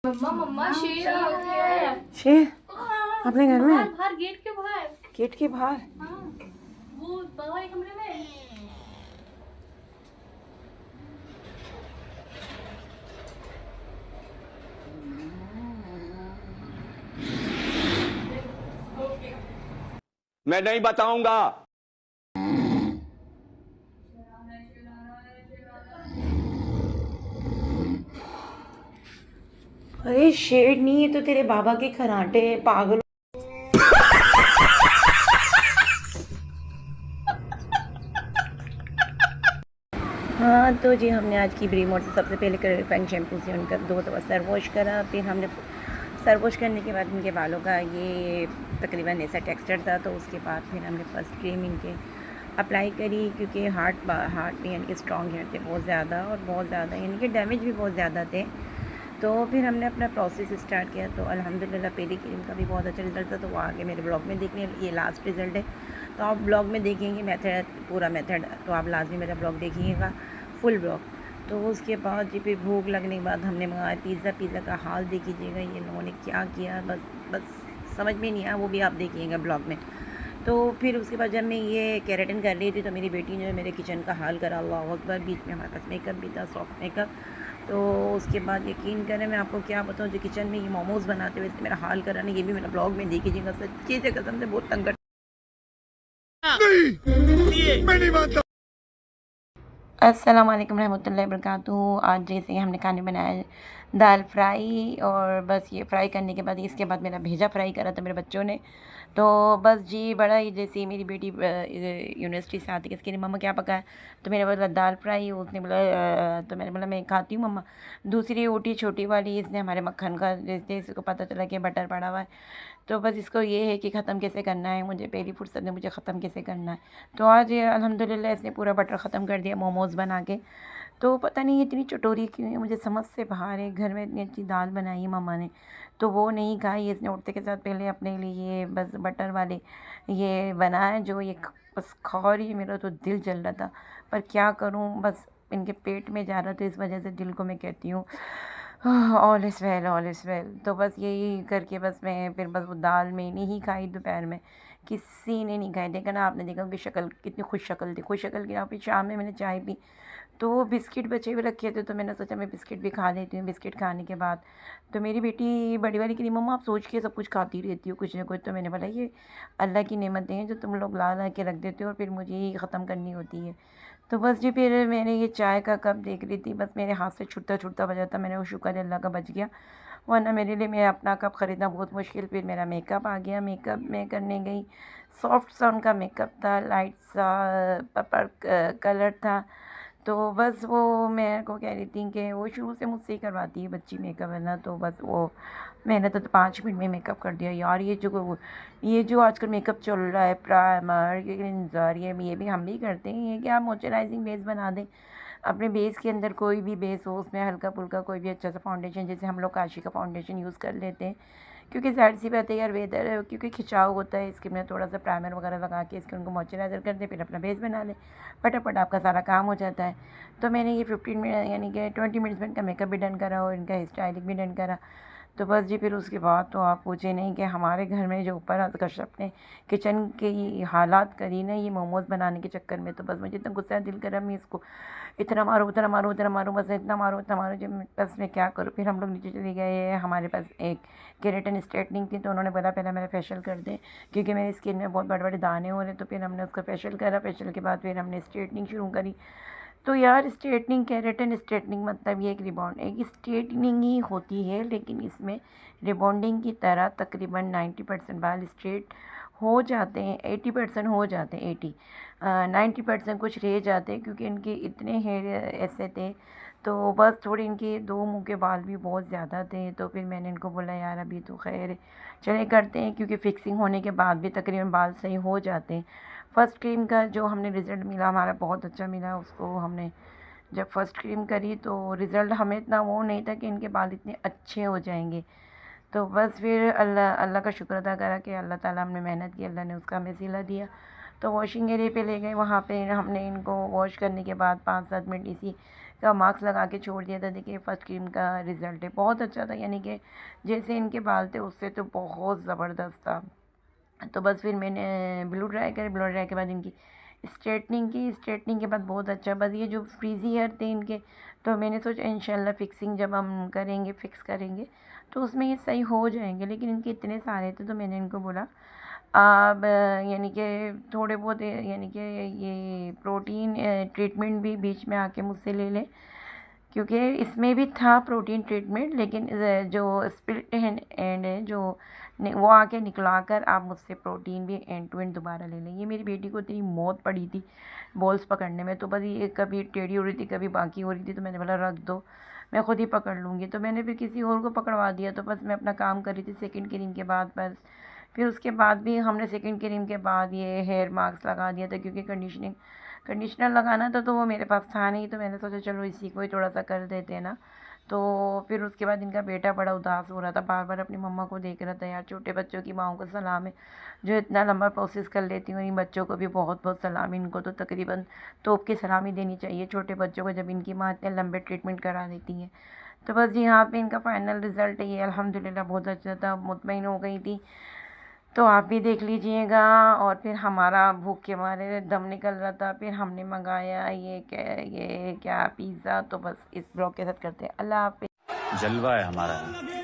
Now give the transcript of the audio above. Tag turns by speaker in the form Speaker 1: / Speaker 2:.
Speaker 1: मम्मा मम्मा शेर आ गया है।
Speaker 2: शेर अपने घर में?
Speaker 1: बाहर बाहर गेट के बाहर।
Speaker 2: गेट के बाहर?
Speaker 1: हाँ, वो बगल वाले कमरे में।
Speaker 3: मैं नहीं बताऊंगा।
Speaker 2: अरे शेर नहीं, ये तो तेरे बाबा के खराटे हैं पागल। हाँ तो जी हमने आज की ब्री मोड से सबसे पहले क्लैरिफाइंग शैम्पू से उनका 2 दफ़ा सर वॉश करा। फिर हमने सर वॉश करने के बाद इनके बालों का ये तकरीबन ऐसा टेक्सचर था। तो उसके बाद फिर हमने फर्स्ट क्रीम इनके अप्लाई करी, क्योंकि हार्ट यानी कि स्ट्रॉन्ग हेयर थे बहुत ज़्यादा, और बहुत ज़्यादा यानी कि डैमेज भी बहुत ज़्यादा थे। तो फिर हमने अपना प्रोसेस स्टार्ट किया। तो अल्हम्दुलिल्लाह पहली क्रीम का भी बहुत अच्छा रिज़ल्ट था। तो वो आगे मेरे ब्लॉग में देखने, ये लास्ट रिज़ल्ट है। तो आप ब्लॉग में देखेंगे मेथड, पूरा मेथड, तो आप लाजमी मेरा ब्लॉग देखिएगा, फुल ब्लॉग। तो उसके बाद जी फिर भूख लगने के बाद हमने मंगाया पिज़्ज़ा का हाल देख लीजिएगा ये लोगों ने क्या किया, बस समझ में नहीं आया, वो भी आप देखिएगा ब्लॉग में। तो फिर उसके बाद जब मैं ये केराटिन कर रही थी तो मेरी बेटी ने मेरे किचन का हाल करा, अल्लाह अकबर। बीच में हमारे पास मेकअप भी था, सॉफ्ट मेकअप। तो उसके बाद यकीन करें मैं आपको क्या बताऊँ, जो किचन में ये मोमोज़ बनाते हुए इसने मेरा हाल करा ना, ये भी मेरा ब्लॉग में देखिएगा। सच्ची से कसम से बहुत तंग नहीं, मैं नहीं मानता। अस्सलाम वालेकुम रहमतुल्लाहि वबरकातुहू। आज जैसे हमने खाने बनाया दाल फ्राई, और बस ये फ्राई करने के बाद इसके बाद मेरा भेजा फ्राई करा था मेरे बच्चों ने। तो बस जी बड़ा ही, जैसे मेरी बेटी यूनिवर्सिटी से आती है, इसके लिए मम्मा क्या पका है, तो मैंने बोला दाल फ्राई। उसने बोला तो मैंने बोला मैं खाती हूँ मम्मा। दूसरी रोटी छोटी वाली, इसने हमारे मक्खन का, जैसे इसको पता चला कि बटर पड़ा हुआ है, तो बस इसको ये है कि ख़त्म कैसे करना है, मुझे पहली फुर्सत में मुझे ख़त्म कैसे करना है। तो आज अल्हम्दुलिल्लाह इसने पूरा बटर ख़त्म कर दिया मोमोज़ बना के। तो पता नहीं इतनी चटोरी क्यों है, मुझे समझ से बाहर है। घर में इतनी अच्छी दाल बनाई है मम्मा ने, तो वो नहीं खाई इसने। उठते के साथ पहले अपने लिए बस बटर वाले ये बनाया, जो ये बस खा रही है। मेरा तो दिल जल रहा था, पर क्या करूँ, बस इनके पेट में जा रहा था, इस वजह से दिल को मैं कहती हूँ all is well, all is well. तो बस यही करके बस मैं फिर बस वो दाल मैंने ही खाई दोपहर में, किसी ने नहीं खाई। देखा ना आपने, देखा उनकी शक्ल कितनी खुश शक्ल थी, खुश शक्ल की। यहाँ पे शाम में मैंने चाय पी, तो वो बिस्किट बचे हुए रखे थे, तो मैंने सोचा मैं बिस्किट भी खा लेती हूँ। बिस्किट खाने के बाद तो मेरी बेटी बड़ी वाली की, मम्मा आप सोच के सब कुछ खाती रहती हो कुछ ना कुछ। तो मैंने बोला ये अल्लाह की नेमतें हैं जो तुम लोग ला ला के रख देते हो, और फिर मुझे ही ख़त्म करनी होती है। तो बस जी फिर मैंने ये चाय का कप देख रही थी, बस मेरे हाथ से छुट्टा छुट्टा बजा था। मैंने वो शुक्र है अल्लाह का बच गया, वरना मेरे लिए मैं अपना कप ख़रीदना बहुत मुश्किल। फिर मेरा मेकअप आ गया, मेकअप मैं करने गई। सॉफ्ट सा उनका मेकअप था, लाइट सा पर्पल कलर था। तो बस वो मेरे को कह रही थी कि वो शुरू से मुझसे ही करवाती है बच्ची मेकअप, है ना। तो बस वो मैंने तो 5 मिनट में मेकअप कर दिया यार। ये जो आजकल मेकअप चल रहा है, प्राइमर, ये क्लिंजर, ये भी हम भी करते हैं। ये कि आप मॉइस्चराइजिंग बेस बना दें अपने बेस के अंदर, कोई भी बेस हो उसमें हल्का फुल्का कोई भी अच्छा सा फाउंडेशन, जैसे हम लोग काशी का फाउंडेशन यूज़ कर लेते हैं, क्योंकि ज़ाहिर सी बात है यार, वेदर क्योंकि खिंचाव होता है स्किन में, थोड़ा सा प्राइमर वगैरह लगा के स्किन को मॉइस्चराइज़र कर दे, फिर अपना बेस बना ले, फटाफट आपका सारा काम हो जाता है। तो मैंने ये 15 मिनट यानी कि 20 मिनट्स में इनका मेकअप भी डन करा और इनका हेयर स्टाइलिंग भी डन करा। तो बस जी फिर उसके बाद तो आप पूछे नहीं कि हमारे घर में जो ऊपर कश्यप ने किचन की हालात करी ना ये मोमोज़ बनाने के चक्कर में, तो बस मुझे इतना गुस्सा दिल करा, मैं इसको इतना मारूँ उतना मारूँ उतना मारूँ, बस इतना मारूँ इतना मारूँ, जब बस मैं क्या करूँ। फिर हम लोग नीचे चले गए, हमारे पास एक केराटिन स्ट्रेटनिंग थी, तो उन्होंने बोला पहले मेरा फेशियल कर दें, क्योंकि मेरी स्किन में बहुत बड़े बड़े दाने हो रहे। तो फिर हमने उसका फेशियल करा, फेशियल के बाद फिर हमने स्ट्रेटनिंग शुरू करी। तो यार स्ट्रेटनिंग, केराटिन स्ट्रेटनिंग मतलब ये एक स्ट्रेटनिंग ही होती है, लेकिन इसमें रिबॉन्डिंग की तरह तकरीबन 90% बाल स्ट्रेट हो जाते हैं, 80% हो जाते हैं, 90% कुछ रह जाते हैं, क्योंकि इनके इतने हेयर ऐसे थे। तो बस थोड़े इनके 2 मुंह के बाल भी बहुत ज़्यादा थे। तो फिर मैंने इनको बोला यार अभी तो खैर चले करते हैं, क्योंकि फिक्सिंग होने के बाद भी तकरीबन बाल सही हो जाते हैं। फ़र्स्ट क्रीम का जो हमने रिज़ल्ट मिला हमारा बहुत अच्छा मिला। उसको हमने जब फ़र्स्ट क्रीम करी तो रिज़ल्ट हमें इतना वो नहीं था कि इनके बाल इतने अच्छे हो जाएंगे। तो बस फिर अल्लाह अल्लाह का शुक्र अदा करा कि अल्लाह ताला हमने मेहनत की, अल्लाह ने उसका हमें सिला दिया। तो वॉशिंग एरिया पे ले गए, वहाँ पे हमने इनको वॉश करने के बाद 5-7 मिनट इसी का मास्क लगा के छोड़ दिया था। देखिए फर्स्ट क्रीम का रिज़ल्ट है, बहुत अच्छा था, यानी कि जैसे इनके बाल थे उससे तो बहुत ज़बरदस्त था। तो बस फिर मैंने ब्लू ड्राई करे, ब्लू ड्राई के बाद इनकी स्ट्रेटनिंग की, स्ट्रेटनिंग के बाद बहुत अच्छा। बस ये जो फ्रीज़ी हेयर थे इनके, तो मैंने सोचा इंशाल्लाह फिक्सिंग जब हम करेंगे, फिक्स करेंगे तो उसमें ये सही हो जाएंगे। लेकिन इनके इतने सारे थे तो मैंने इनको बोला आप यानी कि थोड़े बहुत यानी कि ये प्रोटीन ट्रीटमेंट भी बीच में आके मुझसे ले लें, क्योंकि इसमें भी था प्रोटीन ट्रीटमेंट, लेकिन जो स्प्लिट एंड है जो वो आके निकला कर आप मुझसे प्रोटीन भी एंड टू एंड दोबारा ले लें। ये मेरी बेटी को इतनी मौत पड़ी थी बॉल्स पकड़ने में, तो बस ये कभी टेढ़ी हो रही थी, कभी बाकी हो रही थी, तो मैंने बोला रख दो, मैं खुद ही पकड़ लूँगी। तो मैंने फिर किसी और को पकड़वा दिया। तो बस मैं अपना काम कर रही थी सेकेंड क्रीम के बाद। बस फिर उसके बाद भी हमने सेकेंड क्रीम के बाद ये हेयर मास्क लगा दिया था, क्योंकि कंडीशनर लगाना था तो वो मेरे पास था नहीं, तो मैंने सोचा चलो इसी को ही थोड़ा सा कर देते हैं ना। तो फिर उसके बाद इनका बेटा बड़ा उदास हो रहा था, बार बार अपनी मम्मा को देख रहा था। यार छोटे बच्चों की माँओं को सलाम है, जो इतना लंबा प्रोसेस कर लेती हूँ। इन बच्चों को भी बहुत बहुत सलाम। इनको तो तकरीबन तोप के सलामी देनी चाहिए छोटे बच्चों को, जब इनकी माँ इतने लंबे ट्रीटमेंट करा देती हैं। तो बस यहाँ पे इनका फाइनल रिज़ल्ट है ये, अल्हम्दुलिल्लाह बहुत अच्छा था, मुतमईन हो गई थी। तो आप भी देख लीजिएगा। और फिर हमारा भूख के मारे दम निकल रहा था, फिर हमने मंगाया ये क्या पिज़्ज़ा। तो बस इस ब्लॉग के साथ करते हैं, अल्लाह हाफ़िज़।
Speaker 3: जलवा है हमारा।